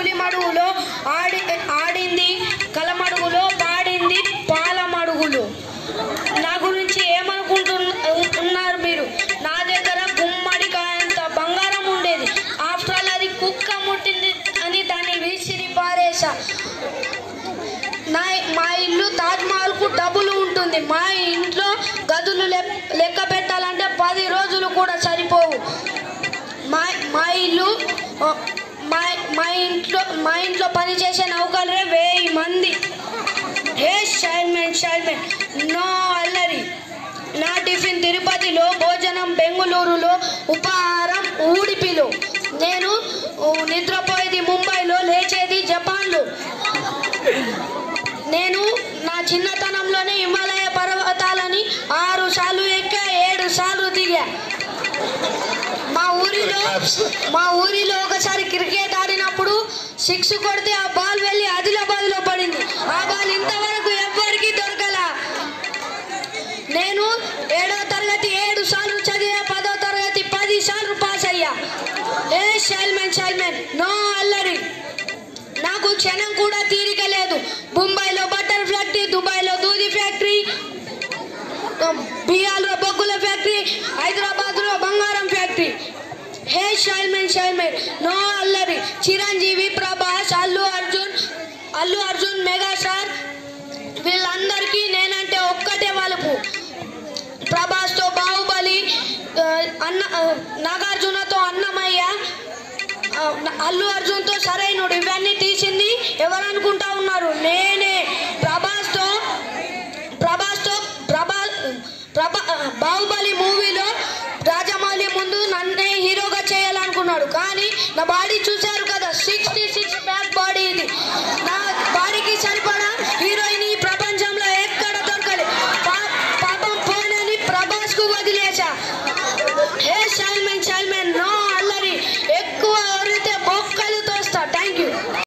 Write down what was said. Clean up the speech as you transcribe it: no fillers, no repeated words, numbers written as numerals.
పులిమడుగులో ఆడింది కలమడుగులో, పాడింది పాలమడుగులు. నా గురించి ఏమనుకుంటున్నారు మీరు? నా దగ్గర గుమ్మడికాయంత బంగారం ఉండేది. ఆఫ్టర్ ఆల్ అది కుక్క ముట్టింది అని దాన్ని విసిరి పారేసా. మా ఇల్లు తాజ్మహల్కు డబ్బులు ఉంటుంది. మా ఇంట్లో గదులు లెక్క పెట్టాలంటే 10 రోజులు కూడా సరిపోవు. మా ఇంట్లో పనిచేసే నౌకలే 1000 మంది. హే షైల్మెన్ నో అల్లరి. నా టిఫిన్ తిరుపతిలో, భోజనం బెంగుళూరులో, ఉపాహారం ఉడిపిలో. నేను నిద్రపోయేది ముంబైలో, లేచేది జపాన్లో. నేను నా చిన్నతనంలోనే హిమాలయ పర్వతాలని 6 సార్లు ఎక్కా, 7 సార్లు దిగా. మా ఊరిలో ఒకసారి క్రికెట్ ఆడినప్పుడు 6 కొడితే ఆ బాల్ వెళ్ళి ఆదిలాబాద్లో పడింది. ఆ బాల్ ఇంతవరకు ఎవ్వరికి దొరకలా. నేను 7వ తరగతి 7 సార్లు చదివా, 10వ తరగతి 10 సార్లు పాస్ అయ్యా. ఏ షైల్మెన్ నో అల్లరి. నాకు క్షణం కూడా తీరిక లేదు. ముంబైలో బట్టర్ ఫ్యాక్టరీ, దుబాయ్లో దూది ఫ్యాక్టరీ, బిహార్లో బొగ్గుల ఫ్యాక్టరీ, హైదరాబాద్లో బంగారం ఫ్యాక్టరీ. హే షైల్మెన్ నో అల్లరి. చిరంజీవి, ప్రభాస్, అల్లు అర్జున్ మెగాస్టార్ వీళ్ళందరికీ నేనంటే ఒక్కటే వలుపు. ప్రభాస్తో బాహుబలి, నాగార్జునతో అన్నమయ్య, అల్లు అర్జున్తో సరైనడు. ఇవన్నీ తీసింది ఎవరనుకుంటా ఉన్నారు? నేనే. బాహుబలి మూవీలో రాజమౌళి ముందు నన్నే హీరోగా చేయాలనుకున్నాడు, కానీ నా బాడీ చూశారు